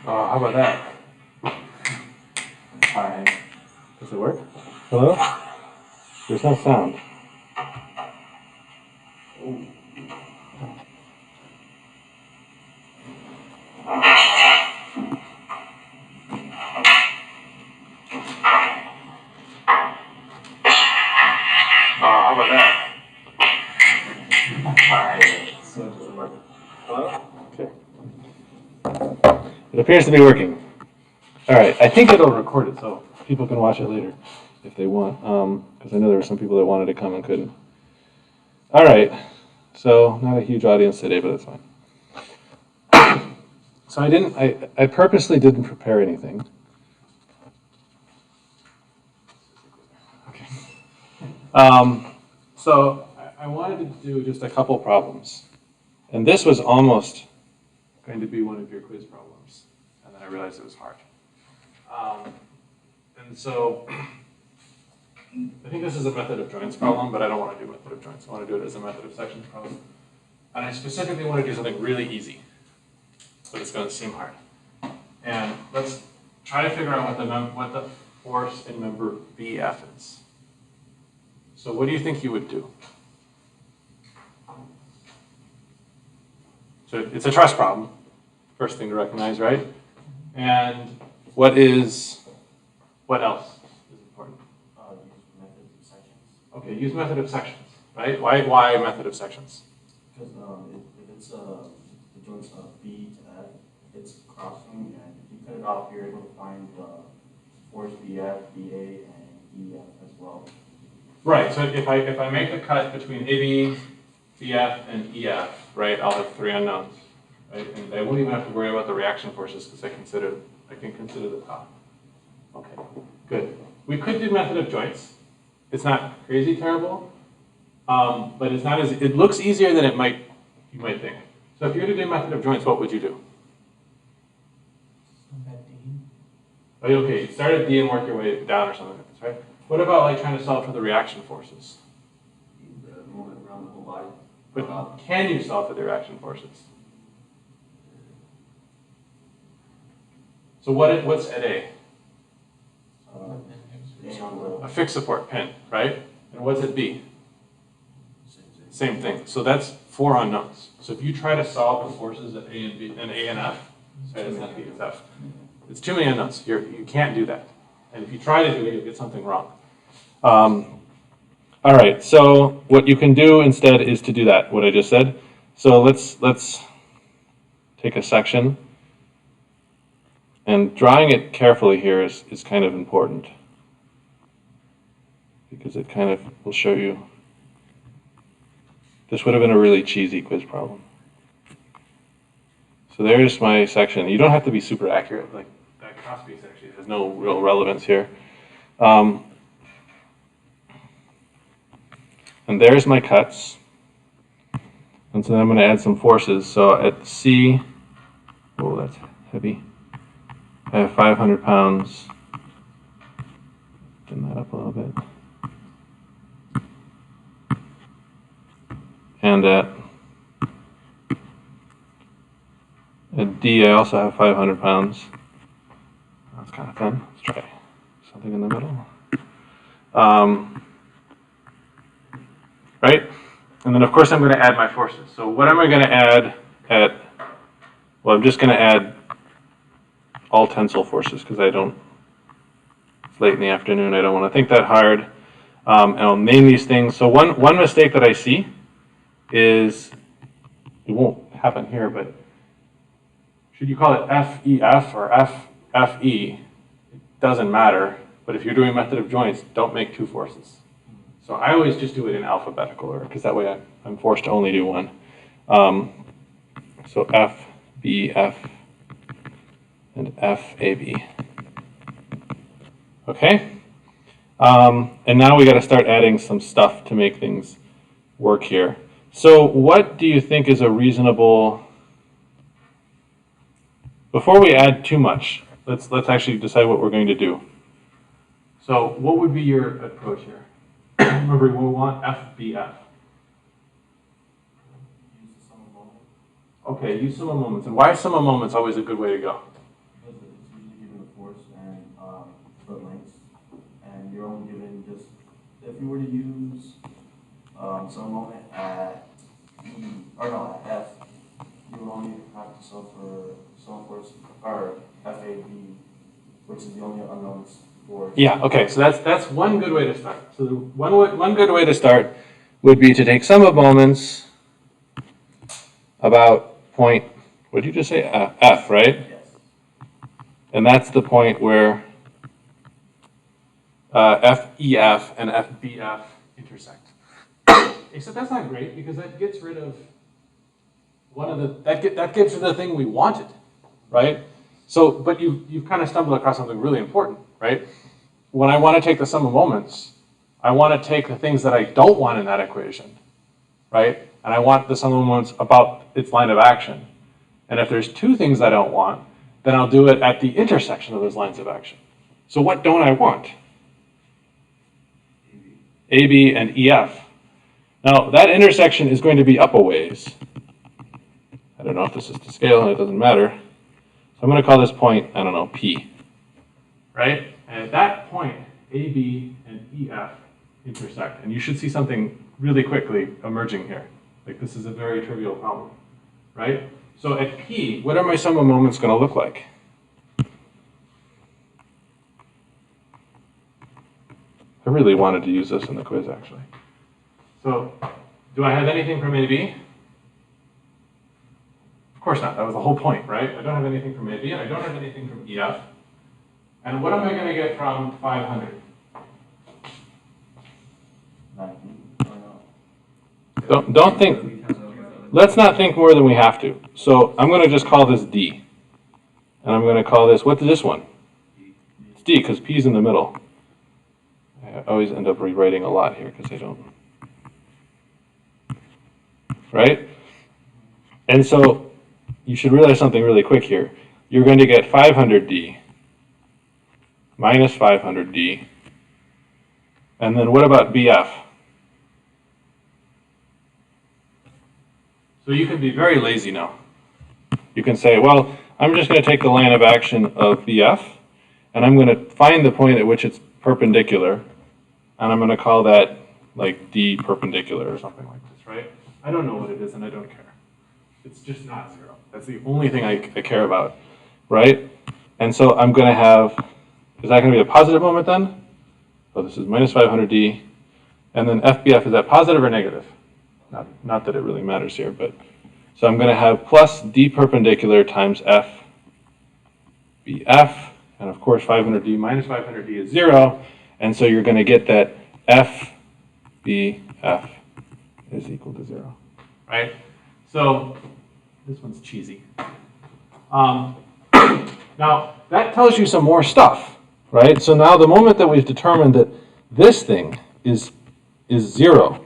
How about that? Hi. Does it work? Hello? There's no sound. How about that? Hi. So it doesn't work. Hello? Okay. It appears to be working. All right. I think it'll record it so people can watch it later if they want. Because I know there were some people that wanted to come and couldn't. All right. So not a huge audience today, but that's fine. So I purposely didn't prepare anything. Okay. So I wanted to do just a couple problems. And this was almost going to be one of your quiz problems. And then I realized it was hard. And so I think this is a method of joints problem, but I don't want to do method of joints. I want to do it as a method of sections problem. And I specifically want to do something really easy, but it's going to seem hard. And let's try to figure out what the force in member BF is. So what do you think you would do? So it's a truss problem, first thing to recognize, right? And what else is important? Use methods of sections. Okay, use method of sections, right? Why method of sections? Because if it's the joints of B to F, it's crossing, and if you cut it off, you're able to find the force BF, BA, and EF as well. Right. So if I make the cut between AB, BF, and EF, right, I'll have three unknowns, right? And I won't even have to worry about the reaction forces because I can consider the top. Okay, good. We could do method of joints. It's not crazy terrible, but it's not it looks easier than you might think. So if you were to do method of joints, what would you do? Okay, you start at D and work your way down or something like this, right? What about like trying to solve for the reaction forces? The movement around the whole body. But can you solve for the reaction forces? So what's at A? A fixed support pin, right? And what's at B? Same thing. So that's four unknowns. So if you try to solve the forces at A and B and A and F, sorry, it's not B, it's F. It's too many unknowns. You can't do that. And if you try to do it, you'll get something wrong. All right. So what you can do instead is to do that. What I just said. So let's take a section. And drawing it carefully here is kind of important because it kind of will show you. This would have been a really cheesy quiz problem. So there's my section. You don't have to be super accurate. Like that cross piece actually has no real relevance here. And there's my cuts. And so then I'm going to add some forces. So at C, oh, that's heavy. I have 500 pounds. Turn that up a little bit. And at D, I also have 500 pounds. That's kind of fun. Let's try something in the middle. Right? And then, of course, I'm going to add my forces. So what am I going to add well, I'm just going to add all tensile forces because it's late in the afternoon. I don't want to think that hard. And I'll name these things. So one mistake that I see is, it won't happen here, but should you call it FEF or FFE? It doesn't matter. But if you're doing method of joints, don't make two forces. So I always just do it in alphabetical order because that way I'm forced to only do one. So FBF and FAB. Okay? And now we got to start adding some stuff to make things work here. So what do you think is a reasonable... Before we add too much, let's actually decide what we're going to do. So what would be your approach here? Remember, we want FBF. Use the sum of moments. Okay, use sum of moments. And why is sum of moments always a good way to go? you're only given just, if you were to use, some moment at E, or no, at F, you would only have to solve for some force, or FAB, which is the only unknown force. Yeah, okay, so that's one good way to start. So one good way to start would be to take sum of moments about point, what did you just say? F, right? Yes. And that's the point where FEF and FBF intersect. Except that's not great because that gets rid of one of the, that gets rid of the thing we wanted, right? So, but you've kind of stumbled across something really important, right? When I want to take the sum of moments, I want to take the things that I don't want in that equation, right? And I want the sum of moments about its line of action. And if there's two things I don't want, then I'll do it at the intersection of those lines of action. So what don't I want? AB and EF. Now, that intersection is going to be up a ways. I don't know if this is to scale, and it doesn't matter. So I'm going to call this point, I don't know, P. Right? And at that point, AB and EF intersect. And you should see something really quickly emerging here. Like this is a very trivial problem. Right? So at P, what are my sum of moments going to look like? I really wanted to use this in the quiz, actually. So, do I have anything from AB? Of course not. That was the whole point, right? I don't have anything from AB, and I don't have anything from EF. And what am I going to get from 500? 19. Don't think. Let's not think more than we have to. So I'm going to just call this D. And I'm going to call this, what's this one? It's D, because P's in the middle. I always end up rewriting a lot here because I don't. Right? And so you should realize something really quick here. You're going to get 500D minus 500D. And then what about BF? So you can be very lazy now. You can say, well, I'm just going to take the line of action of BF, and I'm going to find the point at which it's perpendicular, and I'm going to call that like D perpendicular or something like this, right? I don't know what it is, and I don't care. It's just not zero. That's the only thing I care about, right? And so I'm going to have, is that going to be a positive moment then? So this is minus 500D, and then FBF, is that positive or negative? Not that it really matters here, but so I'm going to have plus D perpendicular times FBF, and of course 500D minus 500D is 0, and so you're going to get that FBF is equal to 0, right? So this one's cheesy. Now that tells you some more stuff, right? So now the moment that we've determined that this thing is 0,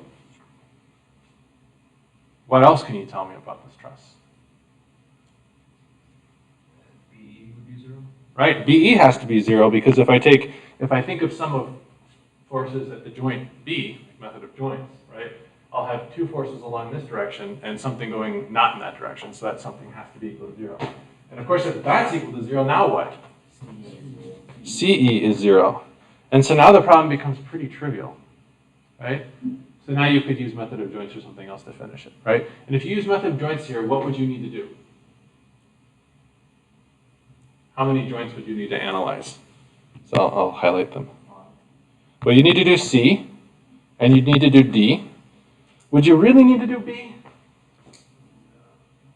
what else can you tell me about this truss? BE would be 0? Right, BE has to be 0 because if I think of sum of forces at the joint B, method of joints, right, I'll have two forces along this direction and something going not in that direction, so that something has to be equal to 0. And of course, if that's equal to 0, now what? CE is 0. And so now the problem becomes pretty trivial, right? So now you could use method of joints or something else to finish it, right? And if you use method of joints here, what would you need to do? How many joints would you need to analyze? So I'll highlight them. Well, you need to do C, and you need to do D. Would you really need to do B?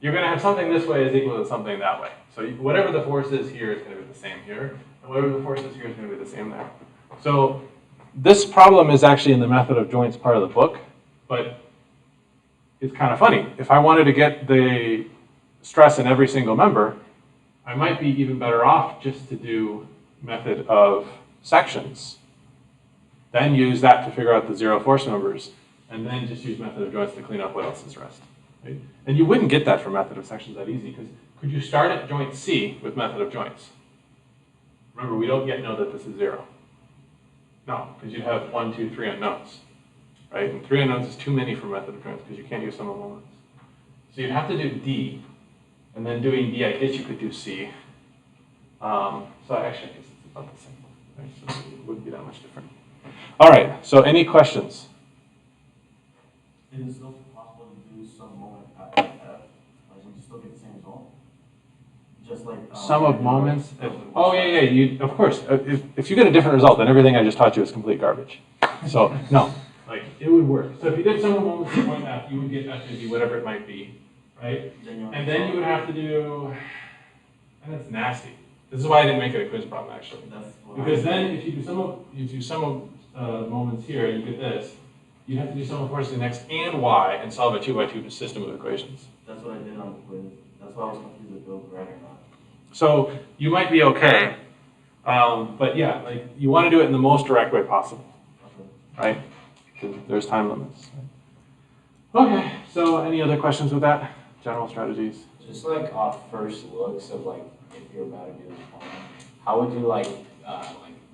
You're going to have something this way is equal to something that way. So whatever the force is here is going to be the same here, and whatever the force is here is going to be the same there. So this problem is actually in the method of joints part of the book, but it's kind of funny. If I wanted to get the stress in every single member, I might be even better off just to do method of sections, then use that to figure out the 0 force members, and then just use method of joints to clean up what else is rest. Right? And you wouldn't get that from method of sections that easy, because could you start at joint C with method of joints? Remember, we don't yet know that this is 0. No, because you'd have 1, 2, 3 unknowns, right? And 3 unknowns is too many for method of joints because you can't use sum of moments. So you'd have to do D, and then doing D, I guess you could do C. So actually, I guess it's about the same, right? So it wouldn't be that much different. All right, so any questions? It is still possible to do some moment at F, like we still get the same result? Just like. Sum of moments. Oh, yeah, you, of course. If you get a different result, then everything I just taught you is complete garbage. So, no, like, it would work. So if you did sum of moments at point F, you would get F to be whatever it might be, right? And then you would have to do, and that's nasty. This is why I didn't make it a quiz problem, actually. Because then if you do sum of moments here, you get this. You have to do sum of forces in X and Y and solve a 2x2 system of equations. That's what I did on the quiz. That's why I was confused if it was right or not. So you might be okay, but yeah, like you want to do it in the most direct way possible, right? Because there's time limits. Okay, so any other questions with that? General strategies? Just like off first looks of like if you're about to do this problem, how would you like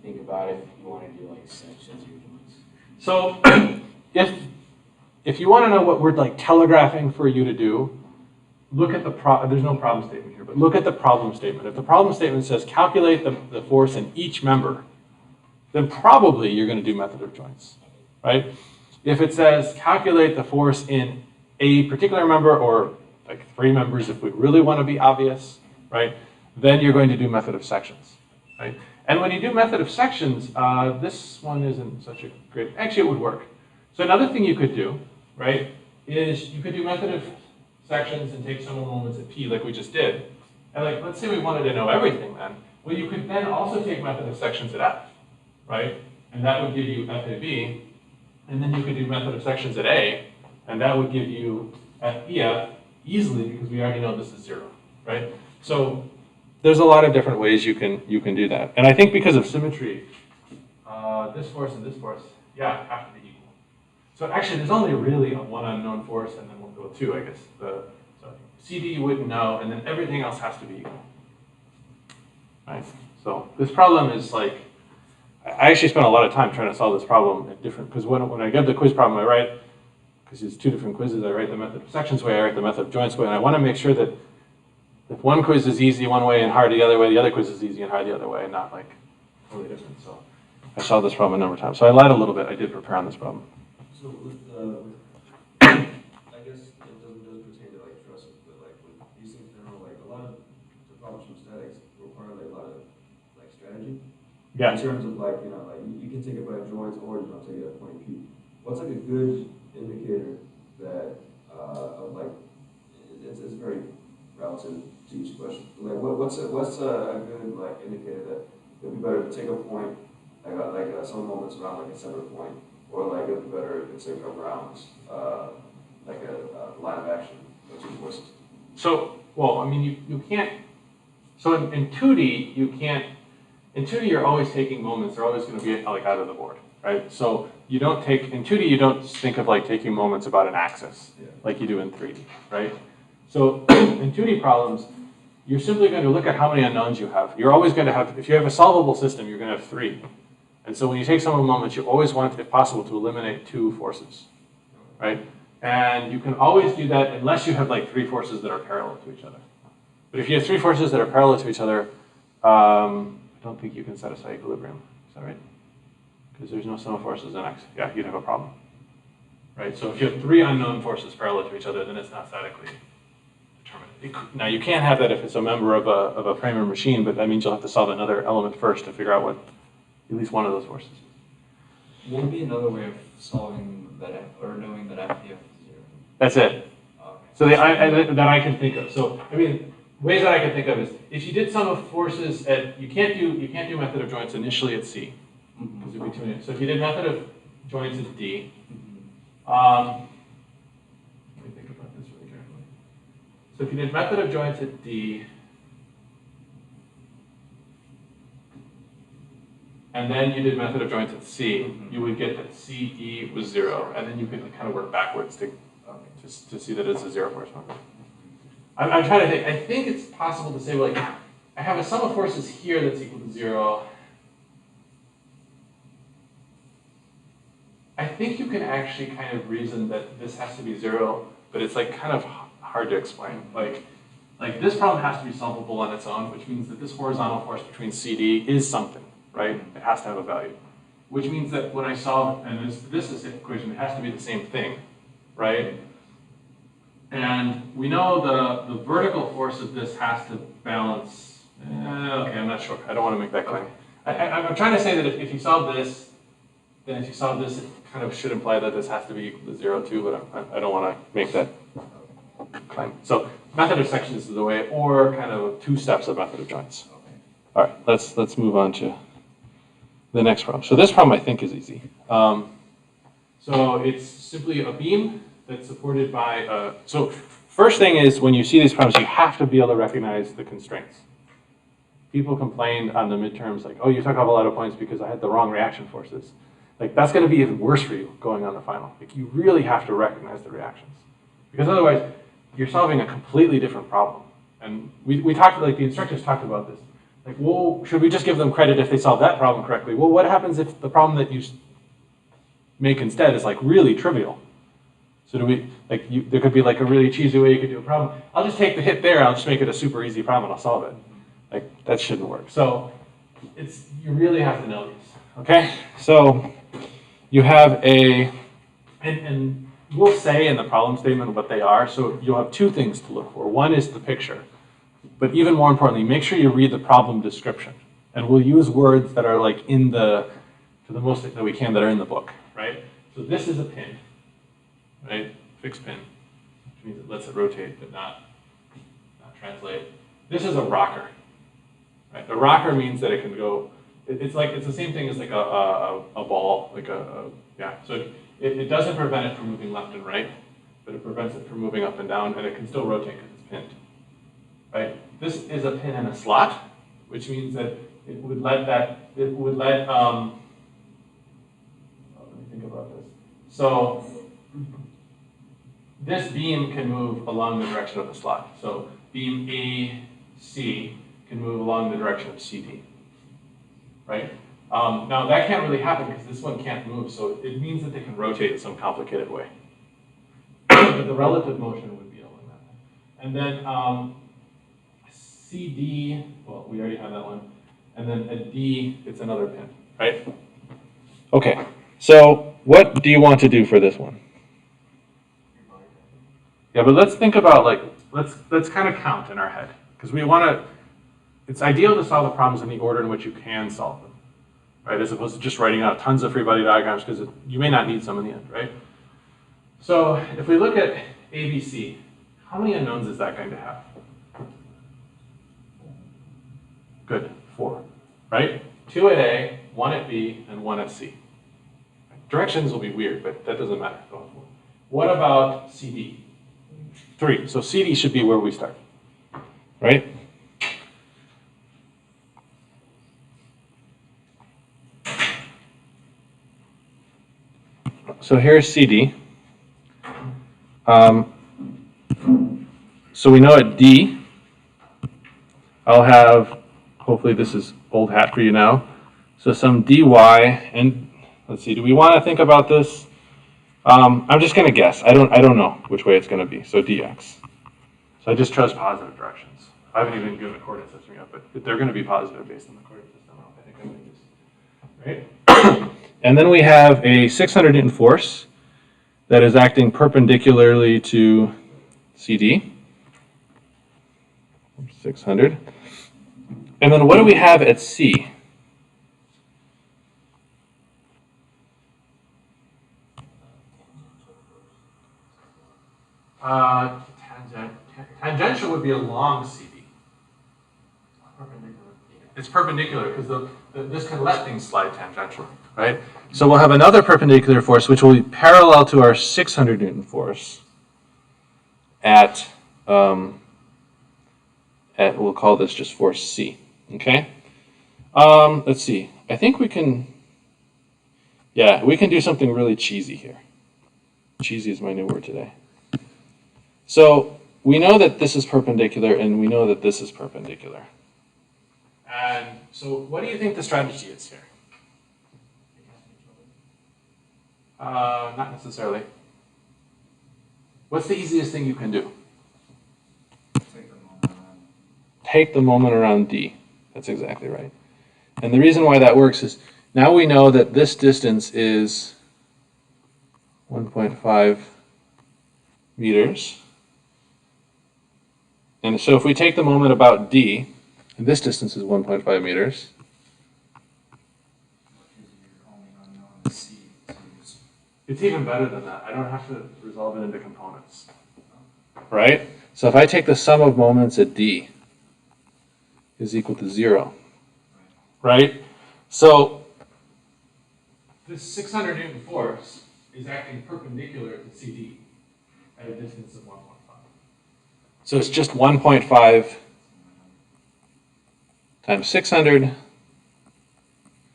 think about if you want to do like sections or joints? So if you want to know what we're like telegraphing for you to do, look at the there's no problem statement here, but look at the problem statement. If the problem statement says calculate the force in each member, then probably you're going to do method of joints, right? If it says calculate the force in a particular member or like 3 members if we really want to be obvious, right? Then you're going to do method of sections, right? And when you do method of sections, this one isn't such a great, actually it would work. So another thing you could do, right, is you could do method of sections and take sum of moments at P like we just did. And like, let's say we wanted to know everything then. Well, you could then also take method of sections at F, right? And that would give you F at B. And then you could do method of sections at A, and that would give you FEF easily because we already know this is 0, right? So there's a lot of different ways you can do that. And I think because of symmetry, this force and this force, yeah, have to be equal. So actually, there's only really one unknown force, and then we'll go 2, I guess. So CD you wouldn't know, and then everything else has to be equal. Right? So this problem is like, I actually spent a lot of time trying to solve this problem at different, because when I get the quiz problem, I write, because it's 2 different quizzes, I write the method of sections way, I write the method of joints way, and I want to make sure that if one quiz is easy one way and hard the other way, the other quiz is easy and hard the other way, and not like totally different. So I solved this problem a number of times. So I lied a little bit. I did prepare on this problem. So with I guess it doesn't pertain to like trusses, but like with these things in general, like a lot of the problems from statics require like a lot of like strategy. Yeah. In terms of like, like you can take it by joints or you don't take it at point P. What's like a good indicator that of like it's very relative to each question. Like what's a good like indicator that it'd be better to take a point like some moments around like a center point, or like it'd be better if it's like around like a line of action of 2 forces. So, well, I mean, you can't, so in 2D, you can't, in 2D you're always taking moments, they're always going to be like out of the board, right? So you don't take, in 2D you don't think of like taking moments about an axis, like you do in 3D, right? So in 2D problems, you're simply going to look at how many unknowns you have. You're always going to have, if you have a solvable system, you're going to have 3. And so when you take sum of moments, you always want, if possible, to eliminate 2 forces, right? And you can always do that unless you have like 3 forces that are parallel to each other. But if you have 3 forces that are parallel to each other, I don't think you can satisfy equilibrium. Is that right? Because there's no sum of forces in X. Yeah, you'd have a problem, right? So if you have 3 unknown forces parallel to each other, then it's not statically determined. Now you can't have that if it's a member of a frame or machine, but that means you'll have to solve another element first to figure out what at least one of those forces is. What would be another way of solving that or knowing that FDF is 0? That's it. Okay. So that I can think of. So I mean, ways that I can think of is if you did sum of forces at you can't do method of joints initially at C because it'd be too many. So if you did method of joints at D, let me think about this really carefully. So if you did method of joints at D, and then you did method of joints at C, you would get that CE was 0, and then you could kind of work backwards to see that it's a 0 force member. I'm trying to think. I think it's possible to say, like, I have a sum of forces here that's equal to 0. I think you can actually kind of reason that this has to be 0, but it's like kind of hard to explain. Like this problem has to be solvable on its own, which means that this horizontal force between CD is something, right? It has to have a value. which means that when I solve, and this is the equation, it has to be the same thing, right? And we know the vertical force of this has to balance, okay, I'm not sure. I don't want to make that claim. I'm trying to say that if you solve this, then if you solve this, it kind of should imply that this has to be equal to 0 too, but I don't want to make that claim. So method of sections is the way, or kind of 2 steps of method of joints. All right, let's move on to the next problem. So this problem I think is easy. So it's simply a beam that's supported by so first thing is when you see these problems, you have to be able to recognize the constraints. People complained on the midterms like, oh, you took off a lot of points because I had the wrong reaction forces. Like that's going to be even worse for you going on the final. Like you really have to recognize the reactions because otherwise you're solving a completely different problem. And we talked, like the instructors talked about this. Like, well, should we just give them credit if they solve that problem correctly? Well, what happens if the problem that you make instead is like really trivial? So do we, like, there could be like a really cheesy way you could do a problem. I'll just take the hit there, I'll just make it a super easy problem and I'll solve it. Like, that shouldn't work. So, you really have to know these, okay? So, you have and we'll say in the problem statement what they are, so you'll have 2 things to look for. One is the picture, but even more importantly, make sure you read the problem description. And we'll use words that are like to the most that we can that are in the book, right? So this is a pin, right? Fixed pin, which means it lets it rotate but not translate. This is a rocker, right? A rocker means that it can go, it's the same thing as like a ball, like yeah. So it doesn't prevent it from moving left and right, but it prevents it from moving up and down, and it can still rotate because it's pinned, right? This is a pin in a slot, which means that it would let, let me think about this. So this beam can move along the direction of the slot. So beam AC can move along the direction of CD, right? Now that can't really happen because this one can't move, so it means that they can rotate in some complicated way. But the relative motion would be along that. And then CD, well, we already have that one. And then a D, it's another pin, right? Okay, so what do you want to do for this one? Yeah, but let's think about like, let's kind of count in our head. Because we want to, it's ideal to solve the problems in the order in which you can solve them, right? As opposed to just writing out tons of free body diagrams because you may not need some in the end, right? So if we look at ABC, how many unknowns is that going to have? Good, 4, right? 2 at A, 1 at B, and 1 at C. Directions will be weird, but that doesn't matter. What about CD? 3, so CD should be where we start, right? So here's CD. So we know at D, I'll have, hopefully this is old hat for you now, so some dy, and let's see, do we want to think about this? I'm just going to guess. I don't know which way it's going to be, so dx. So I just chose positive directions. I haven't even given a coordinate system yet, but they're going to be positive based on the coordinate system. I think I'm going to use, right? And then we have a 600 Newton force that is acting perpendicularly to CD. 600. And then what do we have at C? Tangential would be along CD. It's perpendicular because this can let things slide tangentially, right? So we'll have another perpendicular force which will be parallel to our 600 Newton force at we'll call this just force C, okay? Let's see, I think we can do something really cheesy here. Cheesy is my new word today. So we know that this is perpendicular and we know that this is perpendicular. And so what do you think the strategy is here? Not necessarily. What's the easiest thing you can do? Take the moment around D. That's exactly right. And the reason why that works is Now we know that this distance is 1.5 meters. And so if we take the moment about d, and this distance is 1.5 meters, it's even better than that. I don't have to resolve it into components. Right? So if I take the sum of moments at d is equal to 0. Right? So this 600 Newton force is acting perpendicular to CD at a distance of 1.5. So it's just 1.5 times 600.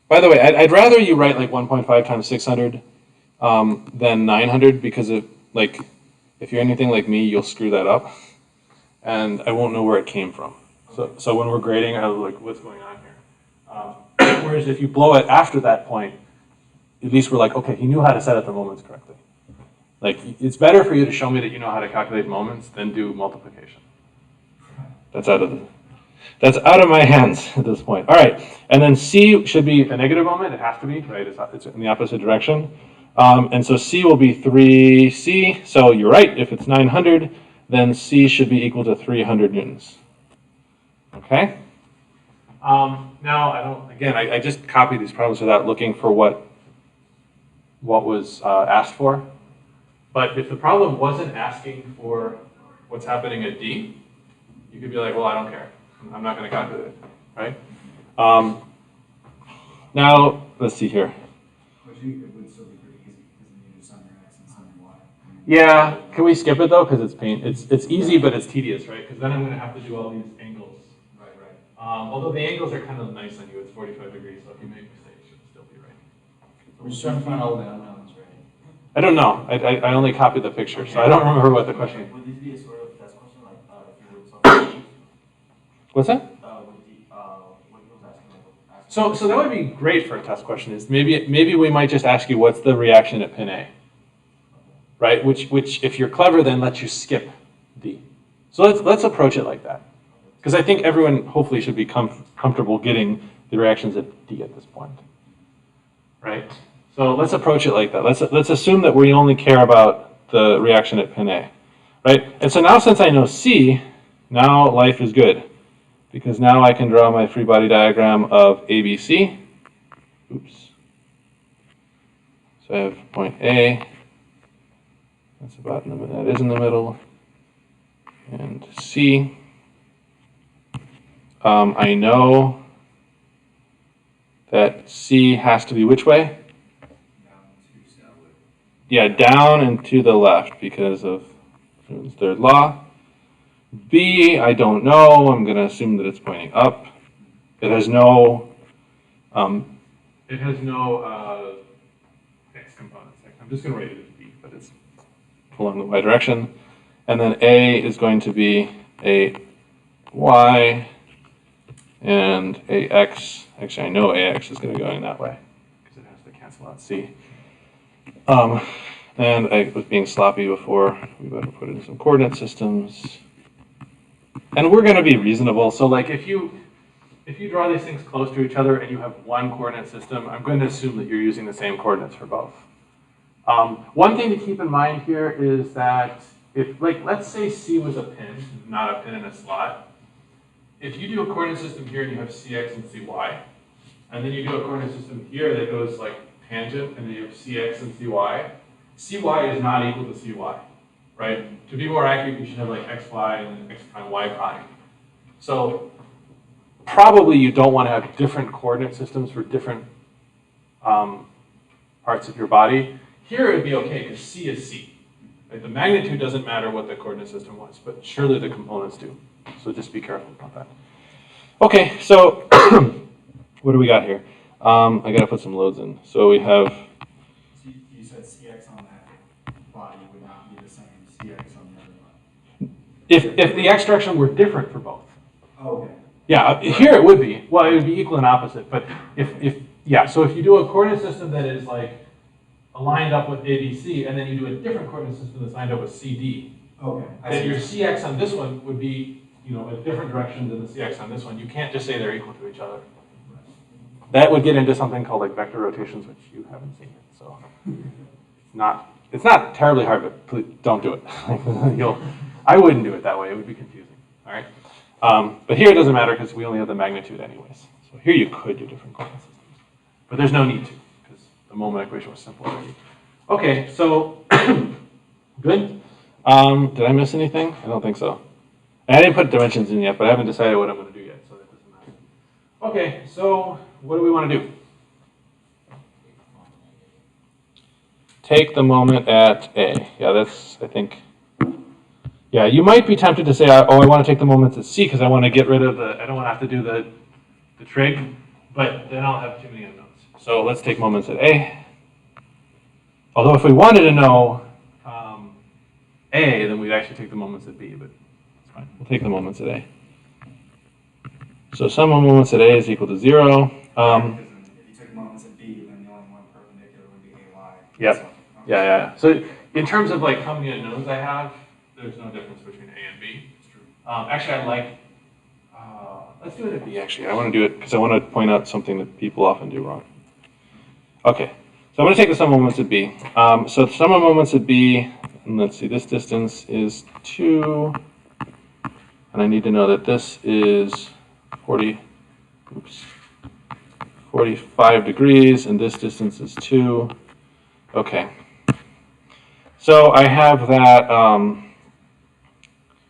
By the way, I'd rather you write like 1.5 times 600 than 900 because of like, if you're anything like me, you'll screw that up, and I won't know where it came from. So when we're grading, I was like, what's going on here? Whereas if you blow it after that point, at least we're like, okay, he knew how to set up the moments correctly. Like, it's better for you to show me that you know how to calculate moments than do multiplication. That's out of my hands at this point. All right, and then C should be a negative moment. It has to be, right? It's in the opposite direction. And so C will be 3C. So you're right, if it's 900, then C should be equal to 300 newtons. Okay? Now, I just copied these problems without looking for what was asked for. But if the problem wasn't asking for what's happening at D, you could be like, well, I don't care. I'm not going to calculate it, right? Now, let's see here. Which it would still be pretty easy, because then you just sum your x and sum your y. Yeah, can we skip it though? Because it's easy, but it's tedious, right? Because then I'm going to have to do all these angles. Right. Although the angles are kind of nice on you, it's 45 degrees, so if you make mistakes, it should still be right. We're just trying to find all the unknowns, right? I don't know. I only copied the picture, so I don't remember what the question is. Would this be a sort of test question, like if you would solve What's that? what he was asking, like, So that would be great for a test question. Is maybe we might just ask you what's the reaction at pin A, right? Which if you're clever, then lets you skip D. So let's approach it like that, because I think everyone hopefully should be comfortable getting the reactions at D at this point, right? So let's approach it like that. Let's assume that we only care about the reaction at pin A, right? And so now since I know C, now life is good. Because now I can draw my free body diagram of ABC. Oops. So I have point A. That's about in the middle. That is in the middle. And C. I know that C has to be which way? Yeah, down and to the left because of Newton's third law. B, I don't know. I'm going to assume that it's pointing up. It has no x components. I'm just going to write it as B, but it's along the y direction. And then A is going to be a y and a x. Actually, I know ax is going to go in that way because it has to cancel out C. And I was being sloppy before. We better put in some coordinate systems. And we're going to be reasonable. So like if you draw these things close to each other and you have one coordinate system, I'm going to assume that you're using the same coordinates for both. One thing to keep in mind here is that if, like, let's say C was a pin, not a pin in a slot. If you do a coordinate system here and you have Cx and Cy, and then you do a coordinate system here that goes like tangent, and then you have Cx and Cy, Cy is not equal to Cy. Right? To be more accurate, you should have like xy and then x prime, y prime. So probably you don't want to have different coordinate systems for different parts of your body. Here it would be okay because C is C. Right? The magnitude doesn't matter what the coordinate system was, but surely the components do. So just be careful about that. Okay, so what do we got here? I got to put some loads in. So we have... You said CX on that body would not be the same as CX on the other body. If the x direction were different for both. Oh, okay. Yeah, here it would be. Well, it would be equal and opposite. But so if you do a coordinate system that is like aligned up with ABC, and then you do a different coordinate system that's lined up with CD, Okay. then your CX on this one would be, a different direction than the CX on this one. You can't just say they're equal to each other. that would get into something called like vector rotations, which you haven't seen yet. So it's not terribly hard, but please don't do it. I wouldn't do it that way. It would be confusing. All right. But here it doesn't matter because we only have the magnitude anyways. So here you could do different coordinate systems, but there's no need to because the moment equation was simple already. Okay, so good. Did I miss anything? I don't think so. And I didn't put dimensions in yet, but I haven't decided what I'm going to do yet, so that doesn't matter. Okay, so what do we want to do? Take the moment at A. Yeah, that's, I think, yeah, you might be tempted to say, oh, I want to take the moments at C because I want to get rid of I don't want to have to do the trig, but then I'll have too many unknowns. So let's take moments at A. Although if we wanted to know A, then we'd actually take the moments at B, but it's fine. We'll take the moments at A. So sum of moments at A is equal to 0. Because if you took moments at B, then the only one perpendicular would be AY. Yep. So, okay. Yeah. So in terms of like how many unknowns I have, there's no difference between A and B. It's true. Actually, I like, let's do it at B actually. I want to do it because I want to point out something that people often do wrong. Okay, so I'm going to take the sum of moments at B. So the sum of moments at B, and let's see, this distance is 2, and I need to know that this is 45 degrees, and this distance is 2. Okay. So I have that,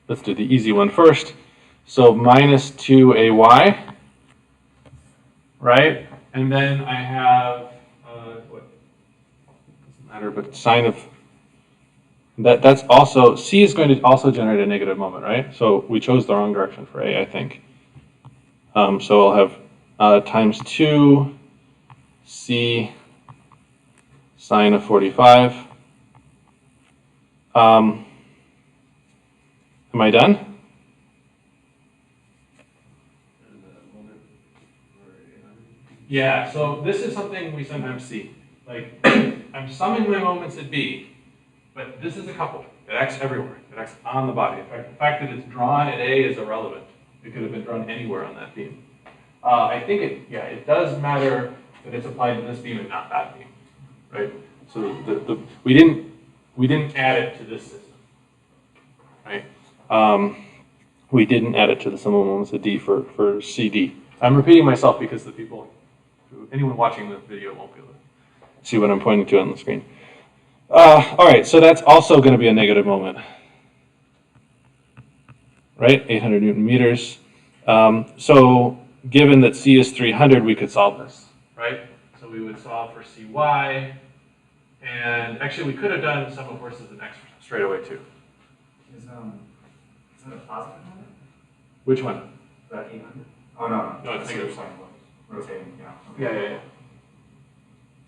let's do the easy one first. So minus 2AY, right? And then I have, what, doesn't matter, but sine of, that's also, C is going to also generate a negative moment, right? So we chose the wrong direction for A, I think. So I'll have times 2 C sine of 45. Am I done? Yeah, so this is something we sometimes see. Like, I'm summing my moments at B, but this is a couple. It acts everywhere. It acts on the body. In fact, the fact that it's drawn at A is irrelevant. It could have been drawn anywhere on that beam. I think it does matter that it's applied to this beam and not that beam, right? So we didn't add it to this system, right? We didn't add it to the sum of moments at D for CD. I'm repeating myself because the people, anyone watching the video won't be able to see what I'm pointing to on the screen. All right, so that's also going to be a negative moment, right? 800 Newton meters. So given that C is 300, we could solve this, right? So we would solve for CY, and actually we could have done sum of forces in X straight away too. Is that a positive number? Which one? That 800? Oh, no. No, it's negative. Rotating, yeah. Yeah.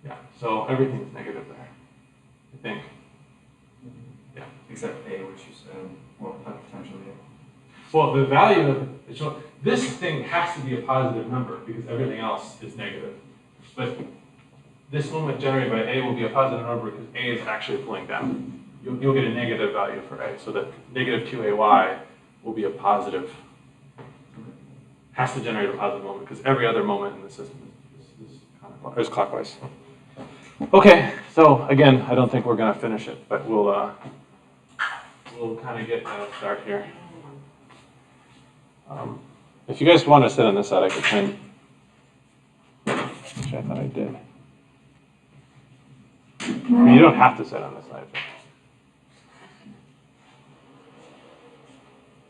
Yeah, so everything's negative there, I think. Yeah. Except A, which you said, well, potentially. Well, the value of this thing has to be a positive number because everything else is negative. But this moment generated by A will be a positive number because A is actually pulling down. You'll get a negative value for A, so that negative 2AY will be a positive, has to generate a positive moment because every other moment in the system is clockwise. Okay, so again, I don't think we're going to finish it, but we'll kind of get a start here. If you guys want to sit on this side, I could turn. Actually, I thought I did. I mean, you don't have to sit on this side.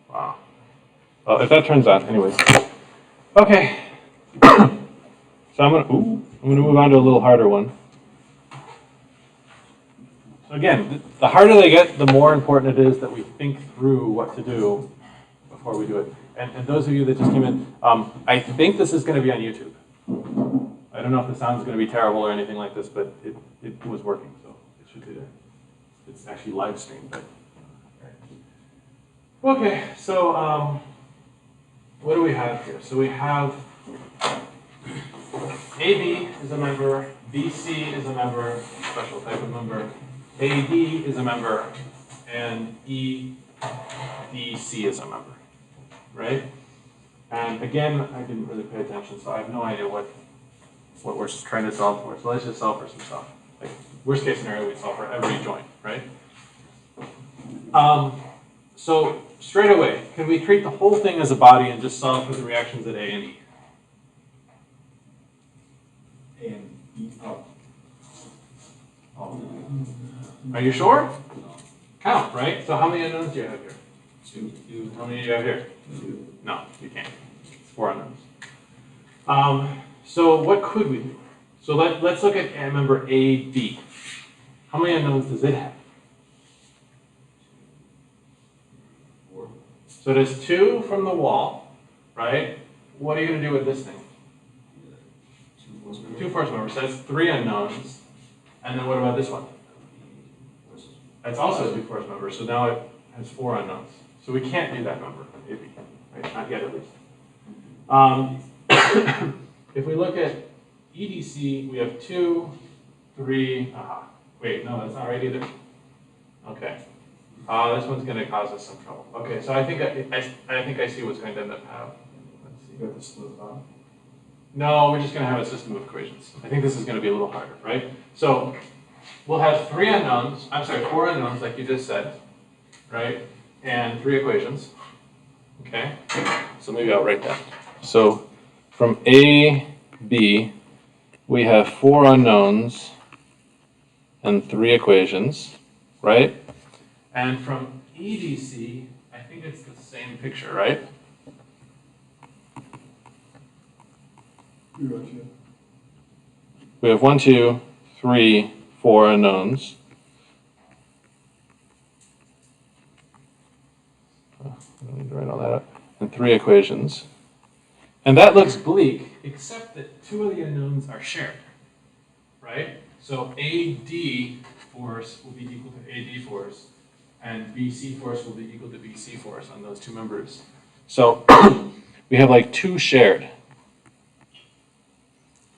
Wow. Well, if that turns on, anyways. Okay. So I'm gonna move on to a little harder one. So again, the harder they get, the more important it is that we think through what to do before we do it. And those of you that just came in, I think this is going to be on YouTube. I don't know if the sound's going to be terrible or anything like this, but it was working, so it should be there. It's actually live streamed. But, okay, so what do we have here? So we have AB is a member, BC is a member, special type of member, AD is a member, and EDC is a member, right? And again, I didn't really pay attention, so I have no idea what what we're trying to solve for. So let's just solve for some stuff. Like worst case scenario, we solve for every joint, right? So straight away, can we treat the whole thing as a body and just solve for the reactions at A and E? A and E, oh. Are you sure? Count, right? So how many unknowns do you have here? 2. How many do you have here? 2. No, you can't. It's 4 unknowns. So what could we do? So let's look at member AB. How many unknowns does it have? 4. So it has 2 from the wall, right? What are you going to do with this thing? 2 force members. 2 force members. So that's 3 unknowns. And then what about this one? That's also 2 force members. So now it has 4 unknowns. So we can't do that number, AB, right? Not yet, at least. If we look at EDC, we have 2, 3. Wait, no, that's not right either. Okay. This one's going to cause us some trouble. Okay, so I think I see what's going to end up happening. Let's see. You have to split the bottom. No, we're just going to have a system of equations. I think this is going to be a little harder, right? So we'll have 4 unknowns, like you just said, right? And 3 equations. Okay? So maybe I'll write that. So from A, B, we have 4 unknowns and 3 equations, right? And from EDC, I think it's the same picture, right? We have 1, 2, 3, 4 unknowns. I don't need to write all that up. And 3 equations. And that looks bleak, except that 2 of the unknowns are shared, right? So AD force will be equal to AD force, and BC force will be equal to BC force on those 2 members. So we have like 2 shared.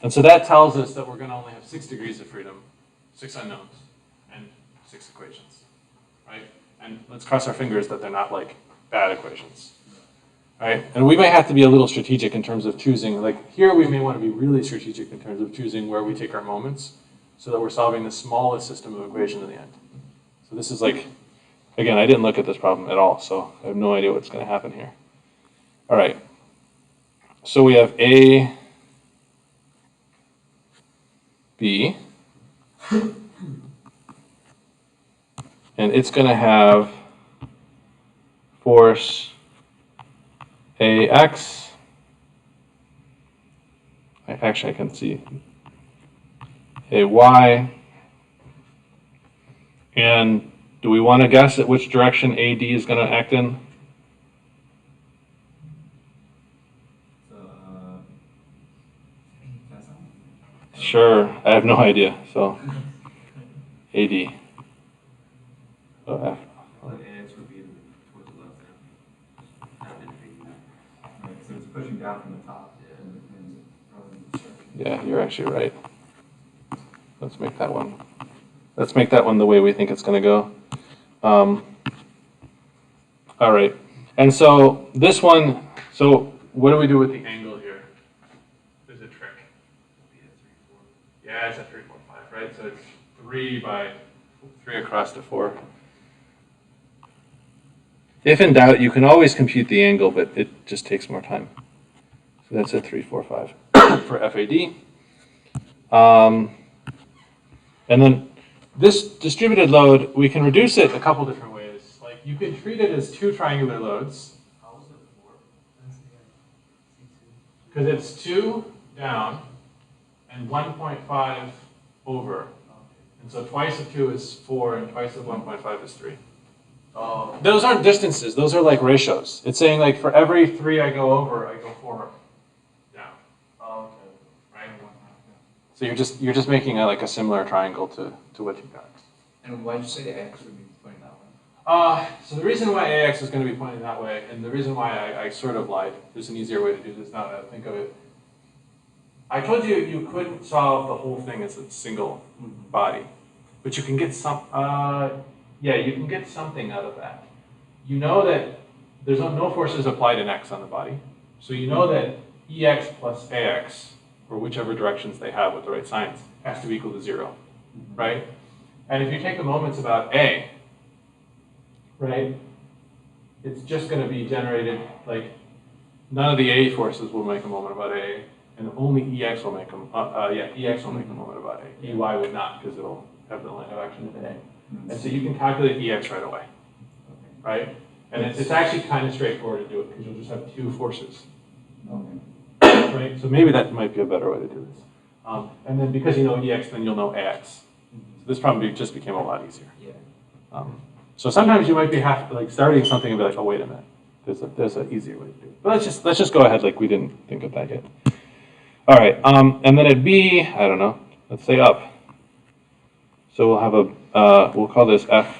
And so that tells us that we're going to only have 6 degrees of freedom, 6 unknowns, and 6 equations, right? And let's cross our fingers that they're not like bad equations, right? And we might have to be a little strategic in terms of choosing, like here we may want to be really strategic in terms of choosing where we take our moments so that we're solving the smallest system of equations in the end. So this is like, again, I didn't look at this problem at all, so I have no idea what's going to happen here. All right. So we have A, B, and it's going to have force AX. Actually, I can see AY. And do we want to guess at which direction AD is going to act in? Sure, I have no idea. So AD. So F. AX would be towards the left hand. Right, so it's pushing down from the top. Yeah, you're actually right. Let's make that one. Let's make that one the way we think it's going to go. All right. And so this one, so what do we do with the angle here? There's a trick. Yeah, it's a 3, 4, 5, right? So it's 3 across to 4. If in doubt, you can always compute the angle, but it just takes more time. So that's a 3, 4, 5 for FAD. And then this distributed load, we can reduce it a couple different ways. Like you can treat it as 2 triangular loads. How is it 4? Because it's 2 down and 1.5 over. And so twice of 2 is 4 and twice of 1.5 is 3. Oh, Those aren't distances, those are like ratios. It's saying like for every 3 I go over, I go 4 down. okay. Right? So you're just making like a similar triangle to what you've got. And why did you say the X would be pointing that way? So the reason why AX is going to be pointing that way, and the reason why I sort of lied, there's an easier way to do this now that I think of it. I told you you couldn't solve the whole thing as a single body, but you can get you can get something out of that. You know that there's no forces applied in X on the body, so you know that EX plus AX or whichever directions they have with the right signs, has to be equal to 0, right? And if you take the moments about A, right, it's just going to be generated, like, none of the A forces will make a moment about A, and only EX will make a, EX will make a moment about A. EY would not, because it'll have the line of action of A. And so you can calculate EX right away, right? And it's actually kind of straightforward to do it, because you'll just have 2 forces. Okay. Right? So maybe that might be a better way to do this. And then because you know EX, then you'll know AX. So this probably just became a lot easier. Yeah. So sometimes you might be like starting something and be like, oh, wait a minute. There's an easier way to do it. But let's just go ahead like we didn't think of that yet. All right. And then at B, I don't know. Let's say up. So we'll have we'll call this F,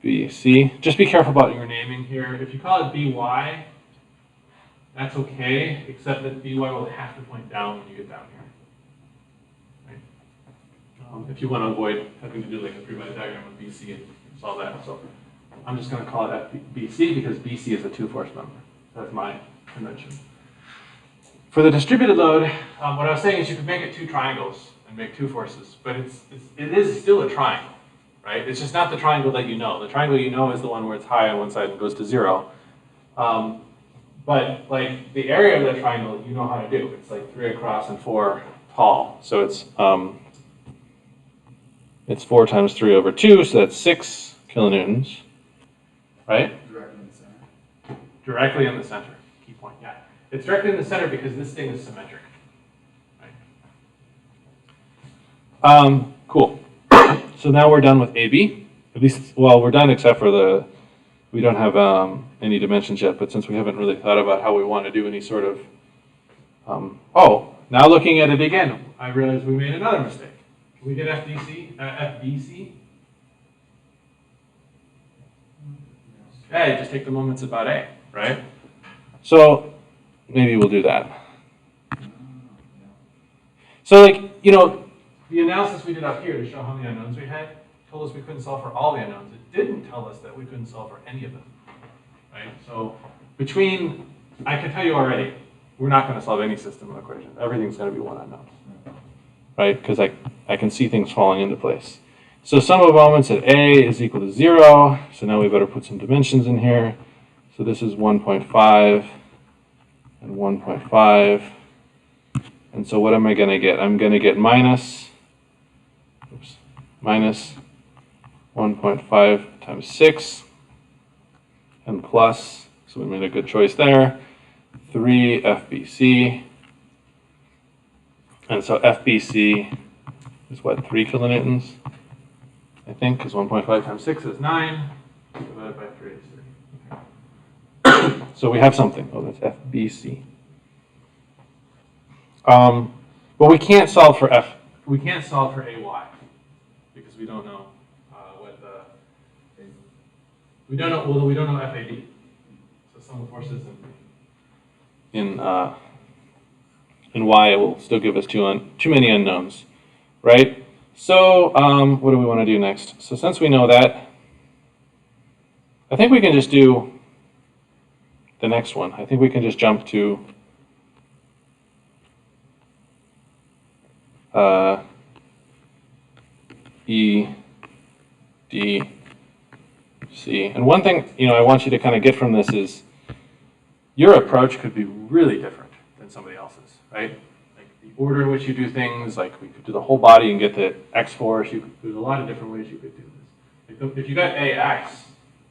B, C. Just be careful about your naming here. If you call it BY, that's okay, except that BY will have to point down when you get down here. Right? If you want to avoid having to do like a 3-by diagram of BC and solve that. So I'm just going to call it FBC because BC is a 2-force member. That's my convention. For the distributed load, what I was saying is you could make it 2 triangles and make 2 forces, but it is still a triangle, right? It's just not the triangle that you know. The triangle you know is the one where it's high on one side and goes to 0. But like the area of that triangle, you know how to do. It's like 3 across and 4 tall. So it's 4 times 3 over 2, so that's 6 kilonewtons, right? Directly in the center. Directly in the center. Key point, yeah. It's directly in the center because this thing is symmetric. Right? Cool. So now we're done with AB. At least, well, we're done except for we don't have any dimensions yet, but since we haven't really thought about how we want to do any sort of, now looking at it again, I realize we made another mistake. Can we get FBC? Okay, just take the moments about A, right? So maybe we'll do that. So like, the analysis we did up here to show how many unknowns we had told us we couldn't solve for all the unknowns. It didn't tell us that we couldn't solve for any of them, right? So I can tell you already, we're not going to solve any system equation. Everything's going to be one unknown, right? Because I can see things falling into place. So sum of moments at A is equal to 0. So now we better put some dimensions in here. So this is 1.5 and 1.5. And so what am I going to get? I'm going to get minus 1.5 times 6 and plus, so we made a good choice there, 3 FBC. And so FBC is what, 3 kilonewtons? I think, because 1.5 times 6 is 9, divided by 3 is 3. So we have something. Oh, that's FBC. But we can't solve for we can't solve for AY because we don't know we don't know FAD. So sum of forces in Y will still give us too many unknowns, right? So what do we want to do next? So since we know that, I think we can just do the next one. I think we can just jump to E, D, C. And one thing, I want you to kind of get from this is your approach could be really different than somebody else's, right? Like the order in which you do things, like we could do the whole body and get the X force. There's a lot of different ways you could do this. Like if you got AX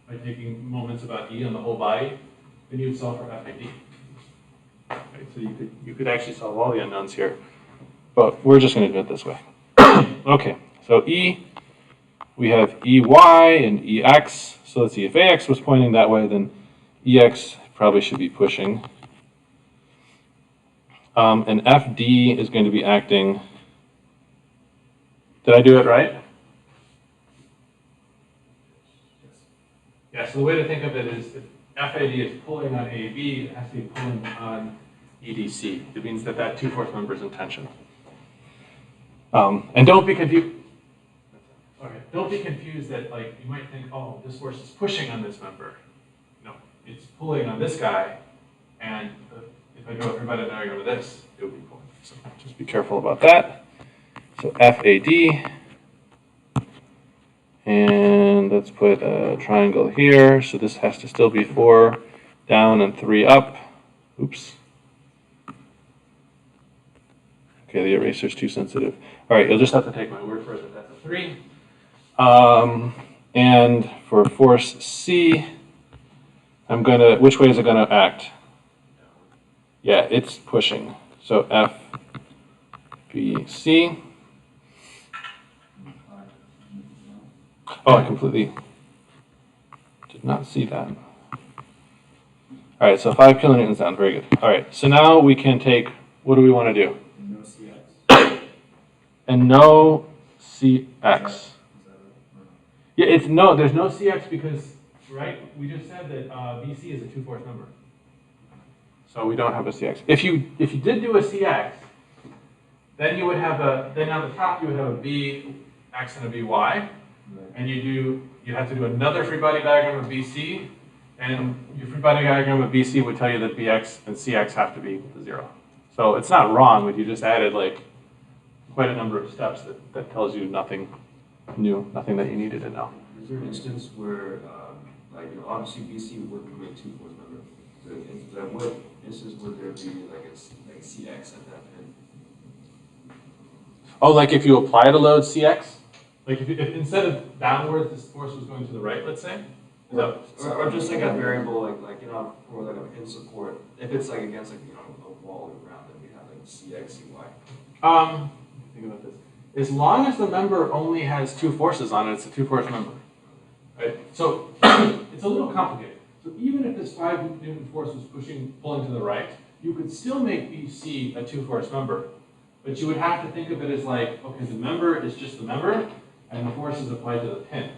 by taking moments about E on the whole body, then you would solve for FAD. Right? So you could actually solve all the unknowns here. But we're just going to do it this way. Okay, so E, we have EY and EX. So let's see, if AX was pointing that way, then EX probably should be pushing. And FD is going to be acting. Did I do it right? Yeah, so the way to think of it is if FAD is pulling on AB, it has to be pulling on EDC. It means that 2-force member is in tension. And don't be confused. Okay, don't be confused that you might think, oh, this force is pushing on this member. No, it's pulling on this guy, and if I draw a 3-by diagram of this, it would be pulling. So just be careful about that. So FAD. And let's put a triangle here. So this has to still be 4 down and 3 up. Oops. Okay, the eraser's too sensitive. All right, you'll just have to take my word for it that that's a 3. And for force C, which way is it gonna act? Yeah, it's pushing. So F, B, C. Oh, I completely did not see that. All right, so 5 kilonewtons down, very good. All right, so now we can take, what do we want to do? No CX. And no CX. Is that Yeah, it's no, there's no CX because, right, we just said that BC is a 2-force number. So we don't have a CX. If you did do a CX, then you would have then on the top you would have a BX and a BY. And you have to do another free body diagram of BC, and your free body diagram of BC would tell you that BX and CX have to be equal to 0. So it's not wrong, but you just added like quite a number of steps that tells you nothing new, nothing that you needed to know. Is there an instance where, obviously BC would be a 2-force number? So what instance would there be like a CX at that pin? Oh, like if you apply the load CX? Like if instead of downwards, this force was going to the right, let's say? Or just like a variable, for like a pin support. If it's like against a wall or ground, then we have like CX, CY. Think about this. As long as the member only has 2 forces on it, it's a 2-force member. Right? So it's a little complicated. So even if this 5 Newton force was pulling to the right, you could still make BC a 2-force member. But you would have to think of it as like, okay, the member is just the member, and the force is applied to the pin,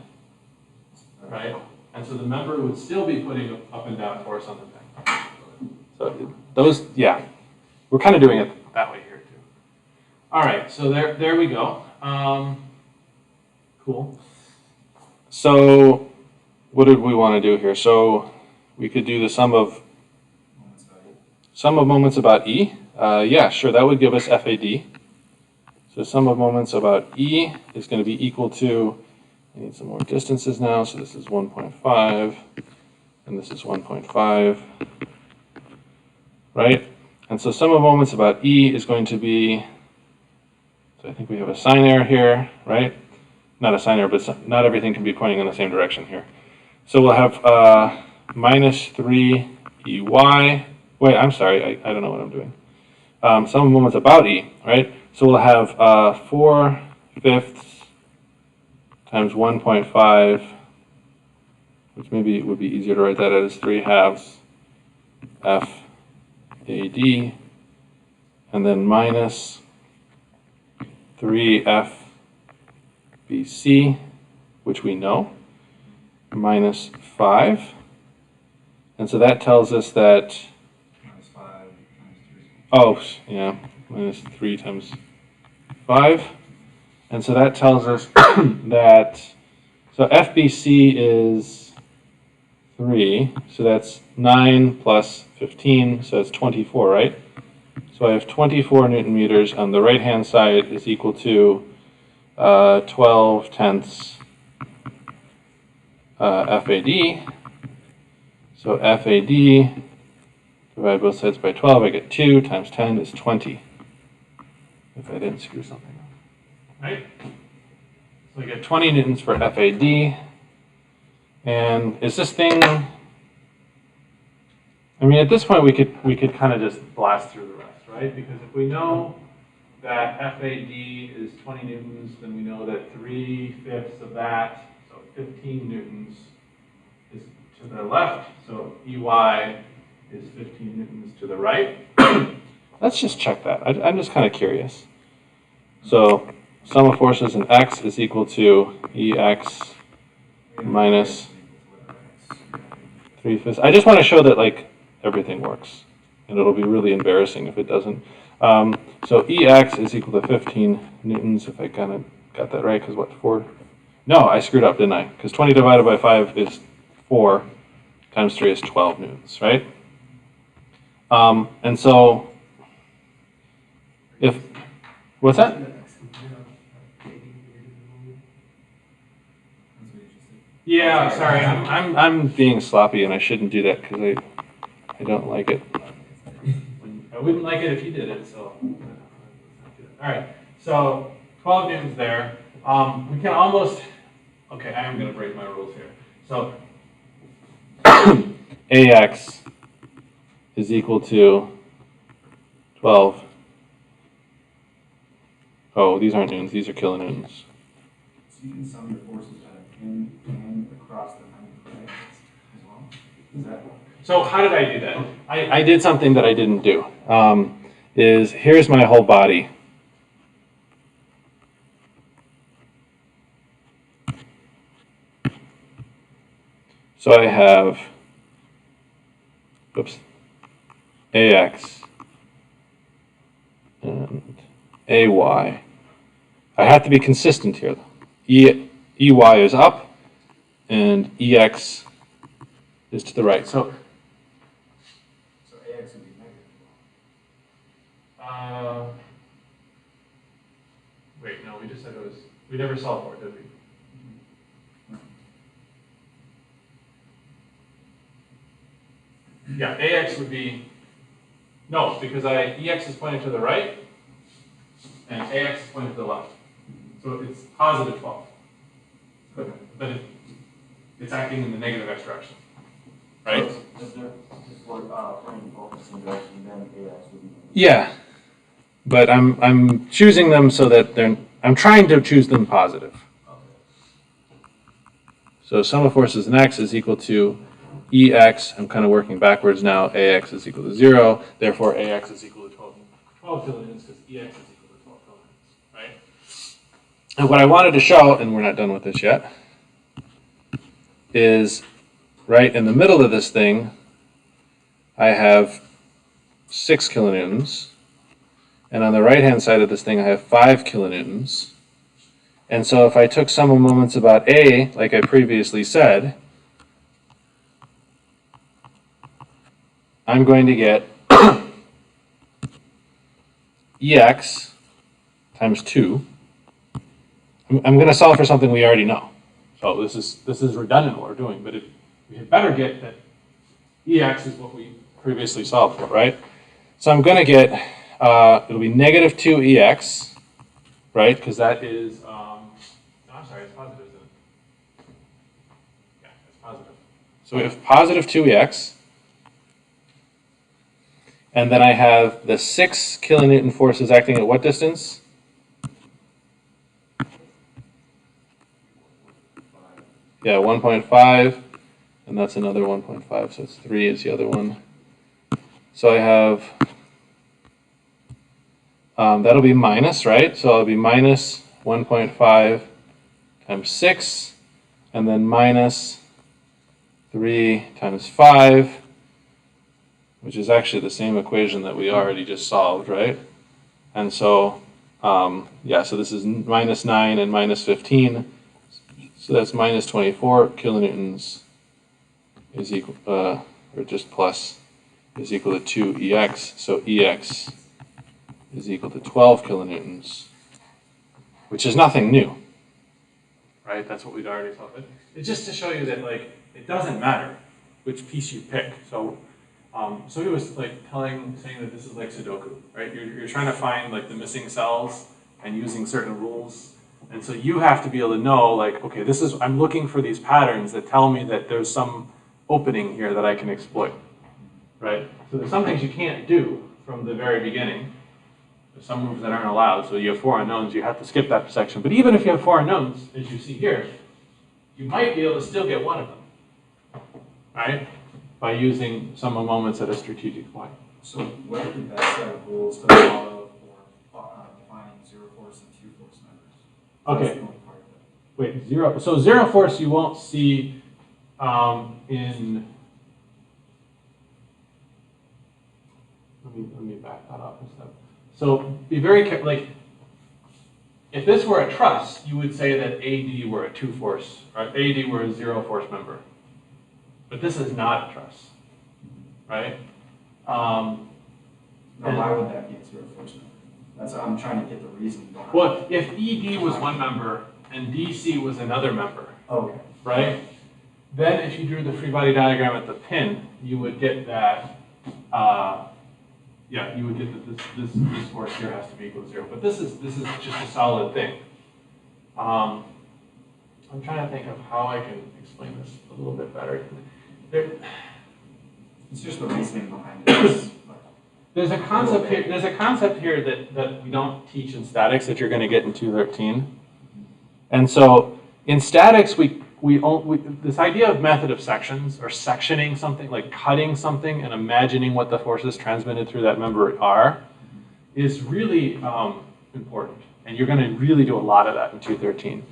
right? And so the member would still be putting up and down force on the pin. So those, yeah, we're kind of doing it that way here too. All right, so there we go. Cool. So what did we want to do here? So we could do the sum of moments about E. Yeah, sure, that would give us FAD. So sum of moments about E is going to be equal to, I need some more distances now, so this is 1.5, and this is 1.5, right? And so sum of moments about E is going to be, so I think we have a sign error here, right? Not a sign error, but not everything can be pointing in the same direction here. So we'll have minus 3 EY, wait, I'm sorry, I don't know what I'm doing. Sum of moments about E, right? So we'll have 4/5 times 1.5, which maybe it would be easier to write that as 3/2 FAD, and then minus 3 FBC, which we know, minus 5. And so that tells us that, minus 5 times 3? oh, yeah, minus 3 times 5. And so that tells us that, so FBC is 3, so that's 9 plus 15, so it's 24, right? So I have 24 Newton meters on the right-hand side is equal to 12 tenths FAD. So FAD, divide both sides by 12, I get 2 times 10 is 20. If I didn't screw something up. Right? So I get 20 newtons for FAD. And is this thing, I mean, at this point we could kind of just blast through the rest, right? Because if we know that FAD is 20 newtons, then we know that 3/5 of that, so 15 newtons, is to the left. So EY is 15 newtons to the right. Let's just check that. I'm just kind of curious. So sum of forces in X is equal to EX minus 3/5. I just want to show that like everything works, and it'll be really embarrassing if it doesn't. So EX is equal to 15 newtons, if I kind of got that right, because what, 4? No, I screwed up, didn't I? Because 20 divided by 5 is 4, times 3 is 12 newtons, right? And so If, what's that? Yeah, sorry, I'm being sloppy and I shouldn't do that because I don't like it. I wouldn't like it if you did it, so. All right, so 12 newtons there. We can almost, okay, I am going to break my rules here. So AX is equal to 12. Oh, these aren't newtons, these are kilonewtons. So you can sum your forces out of in and across the 90 as well? Is that? So how did I do that? I did something that I didn't do. Is here's my whole body. So I have, oops, AX and AY. I have to be consistent here. EY is up and EX is to the right. So AX would be negative. wait, no, we just said it was, we never solved for it, did we? Yeah, AX would be, no, because EX is pointing to the right and AX is pointing to the left. So it's positive 12. But it's acting in the negative x direction, right? So if they're pointing focus in direction, then AX would be. Yeah, but I'm choosing them so that I'm trying to choose them positive. So sum of forces in x is equal to EX. I'm kind of working backwards now. AX is equal to 0. Therefore, AX is equal to 12 kilonewtons because EX is equal to 12 kilonewtons, right? And what I wanted to show, and we're not done with this yet, is right in the middle of this thing, I have 6 kilonewtons. And on the right-hand side of this thing, I have 5 kilonewtons. And so if I took sum of moments about A, like I previously said, I'm going to get EX times 2. I'm going to solve for something we already know. So this is redundant what we're doing, but we had better get that EX is what we previously solved for, right? So I'm going to get, it'll be negative 2 EX, right? Because that is, no, I'm sorry, it's positive, isn't it? Yeah, it's positive. So we have positive 2 EX. And then I have the 6 kilonewton forces acting at what distance? Yeah, 1.5, and that's another 1.5, so it's 3 is the other one. So I have, that'll be minus, right? So it'll be minus 1.5 times 6, and then minus 3 times 5, which is actually the same equation that we already just solved, right? And so, yeah, so this is minus 9 and minus 15. So that's minus 24 kilonewtons is equal, or just plus, is equal to 2 EX. So EX is equal to 12 kilonewtons, which is nothing new, right? That's what we'd already solved. It's just to show you that, like, it doesn't matter which piece you pick. So, so he was like saying that this is like Sudoku, right? You're trying to find like the missing cells and using certain rules. And so you have to be able to know, like, okay, I'm looking for these patterns that tell me that there's some opening here that I can exploit, right? So there's some things you can't do from the very beginning. There's some moves that aren't allowed. So you have 4 unknowns, you have to skip that section. But even if you have 4 unknowns, as you see here, you might be able to still get one of them, right? By using sum of moments at a strategic point. So what are the best set of rules to follow for defining zero force and two force members? Okay. That's the only part of it. Wait, zero. So zero force you won't see in. Let me back that up a step. So be very careful. Like, if this were a truss, you would say that AD were a 2 force, or AD were a 0 force member. But this is not a truss, right? Now, why would that be a zero force member? That's, I'm trying to get the reason behind. Well, if ED was one member and DC was another member, Okay. right? Then if you drew the free body diagram at the pin, you would get that, yeah, you would get that this force here has to be equal to 0. But this is just a solid thing. I'm trying to think of how I can explain this a little bit better. It's just the reasoning behind it. There's a concept here. There's a concept here that we don't teach in statics that you're going to get in 213. And so in statics, we this idea of method of sections or sectioning something, like cutting something and imagining what the forces transmitted through that member are, is really important. And you're going to really do a lot of that in 213.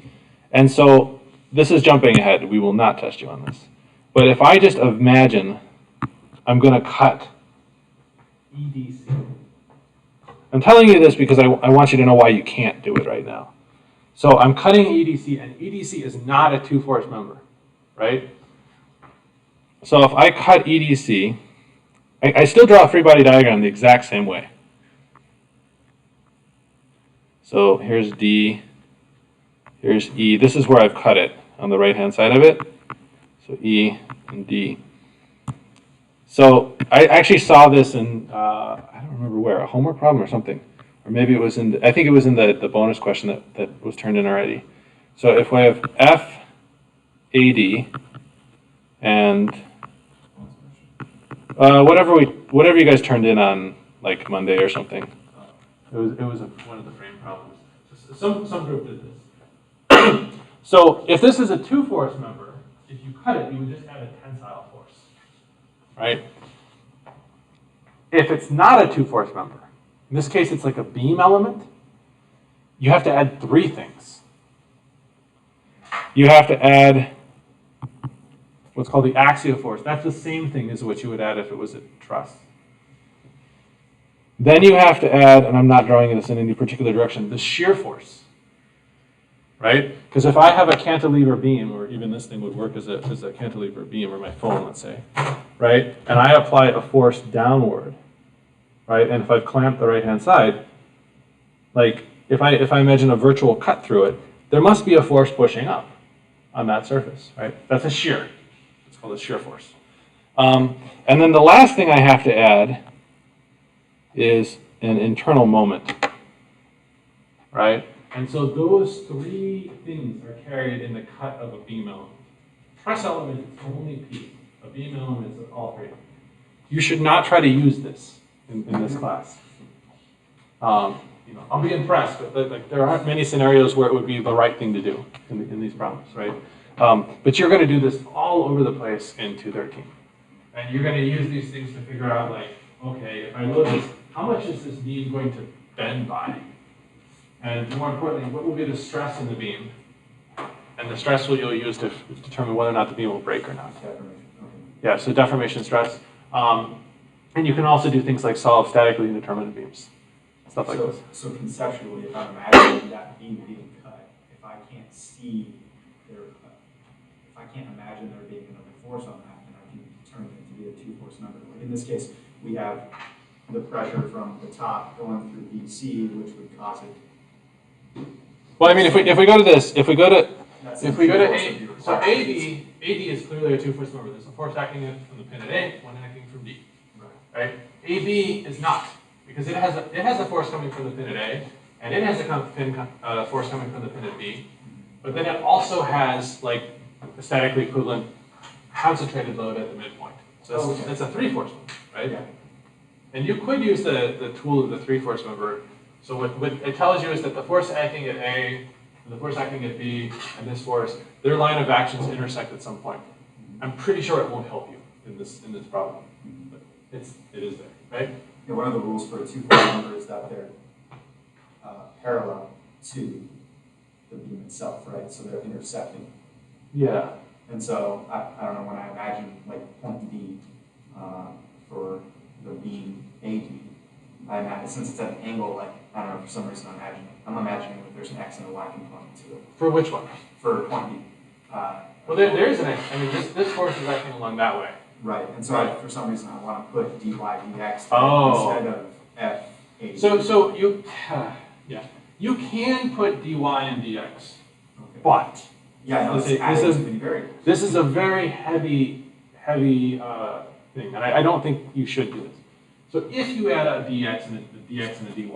And so this is jumping ahead. We will not test you on this. But if I just imagine I'm going to cut EDC. I'm telling you this because I want you to know why you can't do it right now. So I'm cutting EDC, and EDC is not a two-force member, right? So if I cut EDC, I still draw a free body diagram the exact same way. So here's D, here's E. This is where I've cut it on the right-hand side of it. So E and D. So I actually saw this in, I don't remember where, a homework problem or something. Or maybe it was in, I think it was in the bonus question that was turned in already. So if we have F, AD, and whatever you guys turned in on like Monday or something. It was one of the frame problems. Some group did this. So if this is a two-force member, if you cut it, you would just add a tensile force, right? If it's not a two-force member, in this case it's like a beam element, you have to add three things. You have to add what's called the axial force. That's the same thing as what you would add if it was a truss. Then you have to add, and I'm not drawing this in any particular direction, the shear force, right? Because if I have a cantilever beam, or even this thing would work as a cantilever beam, or my phone, let's say, right? And I apply a force downward, right? And if I've clamped the right-hand side, like if I imagine a virtual cut through it, there must be a force pushing up on that surface, right? That's a shear. It's called a shear force. And then the last thing I have to add is an internal moment, right? And so those three things are carried in the cut of a beam element. Truss element is only P. A beam element is all three. You should not try to use this in this class. I'll be impressed, but like there aren't many scenarios where it would be the right thing to do in these problems, right? But you're going to do this all over the place in 213. And you're going to use these things to figure out, like, okay, if I load this, how much is this beam going to bend by? And more importantly, what will be the stress in the beam? And the stress you'll use to determine whether or not the beam will break or not. Deformation. Okay. Yeah, so deformation stress. And you can also do things like solve statically indeterminate beams. Stuff like this. So conceptually, if I'm imagining that beam being cut, if I can't see if I can't imagine there being another force on that, then I can determine it to be a two-force number. Like in this case, we have the pressure from the top going through BC, which would cause it. Well, I mean, if we go to this, if we go to A, so AD is clearly a two-force member. There's a force acting from the pin at A, one acting from D. Right? AB is not, because it has a force coming from the pin at A, and it has a force coming from the pin at B. But then it also has like a statically equivalent concentrated load at the midpoint. So it's a three-force member, right? Yeah. And you could use the tool of the three-force member. So what it tells you is that the force acting at A, and the force acting at B, and this force, their line of actions intersect at some point. I'm pretty sure it won't help you in this problem, but it is there, right? Yeah, one of the rules for a two-force member is that they're parallel to the beam itself, right? So they're intersecting. Yeah. And so I don't know, when I imagine like point D for the beam AD, I imagine since it's at an angle, like I don't know, for some reason I'm imagining that there's an X and a Y component to it. For which one? For point D. Well, there is an X. I mean, this force is acting along that way. Right, and so for some reason I want to put dy dx Oh. instead of F A. So you, yeah, you can put dy and dx, Okay. but Yeah, no, This it's is- adding this too is- many variables. this is a very heavy thing, and I don't think you should do this. So if you add a dx and a dx and a dy,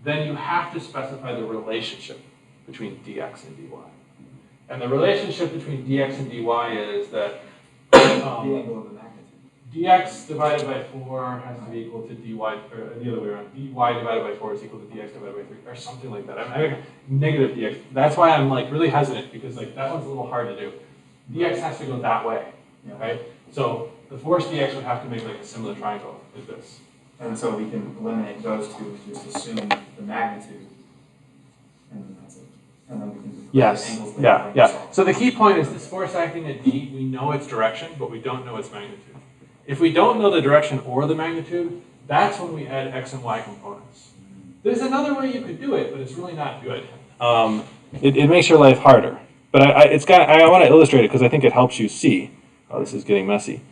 then you have to specify the relationship between dx and dy. And the relationship between dx and dy is that The angle of the magnitude. dx divided by 4 has to be equal to dy, or the other way around, dy divided by 4 is equal to dx divided by 3, or something like that. I mean, negative dx. That's why I'm like really hesitant, because like that one's a little hard to do. Dx has to go that way, Yeah. right? So the force dx would have to make like a similar triangle as this. And so we can eliminate those two, just assume the magnitude, and then that's it. And then we can. Yes, angles later yeah, when we yeah. solve. So the key point is this force acting at D, we know its direction, but we don't know its magnitude. If we don't know the direction or the magnitude, that's when we add x and y components. There's another way you could do it, but it's really not good. It makes your life harder. But I want to illustrate it because I think it helps you see. Oh, this is getting messy.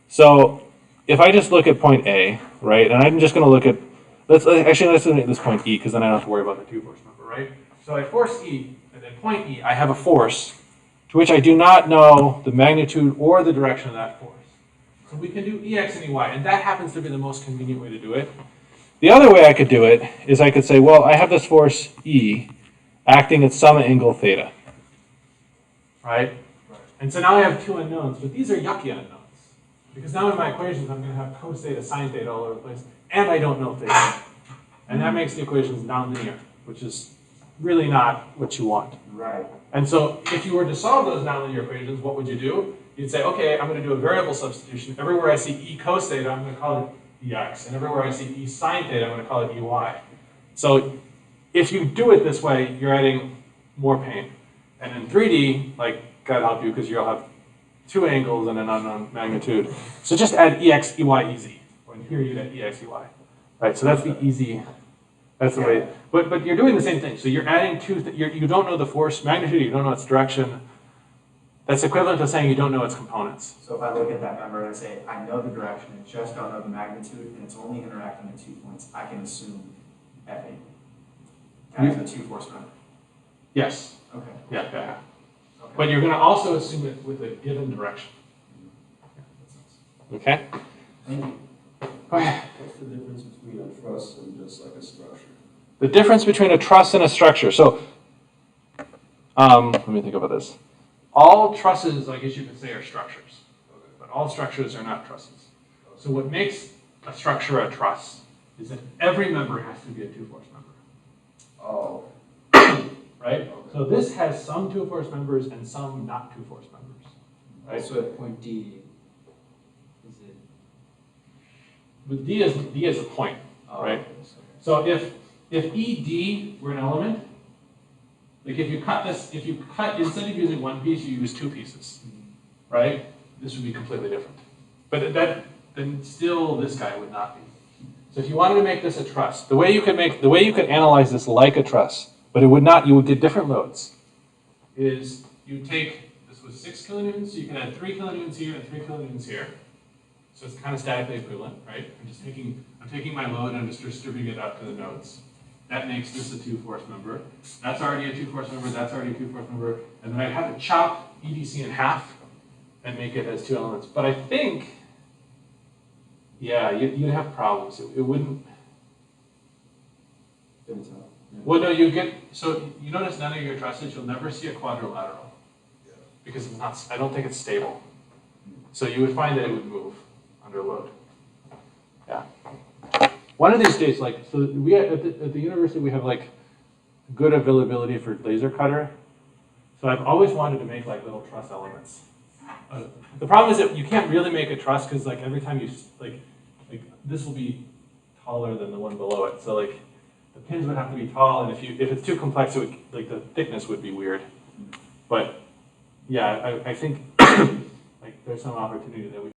So if I just look at point A, right, and I'm just going to look at, let's look at this point E, because then I don't have to worry about the two force member, right? So I force E, and at point E, I have a force to which I do not know the magnitude or the direction of that force. So we can do EX and EY, and that happens to be the most convenient way to do it. The other way I could do it is I could say, well, I have this force E acting at some angle theta, right? And so now I have two unknowns, but these are yucky unknowns. Because now in my equations, I'm going to have cos theta, sine theta all over the place, and I don't know theta. And that makes the equations nonlinear, which is really not what you want. Right. And so if you were to solve those nonlinear equations, what would you do? You'd say, okay, I'm going to do a variable substitution. Everywhere I see e cos theta, I'm going to call it ex. And everywhere I see e sine theta, I'm going to call it ey. So if you do it this way, you're adding more pain. And in 3D, like, God help you, because you'll have two angles and an unknown magnitude. So just add ex, ey, easy. Or in here, you'd add ex, ey. Right, so that's the easy, that's the way. But you're doing the same thing. So you're adding you don't know the force magnitude, you don't know its direction. That's equivalent to saying you don't know its components. So if I look at that number and I say, I know the direction, I just don't know the magnitude, and it's only interacting at 2 points, I can assume FA as the two force member. Yes. Okay. Yeah. Okay. But you're going to also assume it with a given direction. Okay? Thank you. Okay. What's the difference between a truss and just like a structure? The difference between a truss and a structure. So, let me think about this. All trusses, I guess you could say, are structures. But all structures are not trusses. So what makes a structure a truss is that every member has to be a two-force member. Oh, Right? So this has some two-force members and some not two-force members. Right? So at point D, is it? But D is a point, right? So if ED were an element, like if you cut, instead of using one piece, you use two pieces, right? This would be completely different. But then still this guy would not be. So if you wanted to make this a truss, the way you could analyze this like a truss, but you would get different loads, is you take, this was 6 kilonewtons, so you can add 3 kilonewtons here and 3 kilonewtons here. So it's kind of statically equivalent, right? I'm taking my load and I'm just distributing it out to the nodes. That makes this a two-force member. That's already a two-force member, that's already a two-force member. And then I'd have to chop EDC in half and make it as two elements. But I think, yeah, you'd have problems. It wouldn't. didn't tell. Well, no, so you notice none of your trusses, you'll never see a quadrilateral. Because it's not, I don't think it's stable. So you would find that it would move under load. Yeah. One of these days, like, so we at the university, we have like good availability for laser cutter. So I've always wanted to make like little truss elements. The problem is that you can't really make a truss because like every time you, like this will be taller than the one below it. So like the pins would have to be tall, and if it's too complex, it would, like the thickness would be weird. But yeah, I think like there's some opportunity that we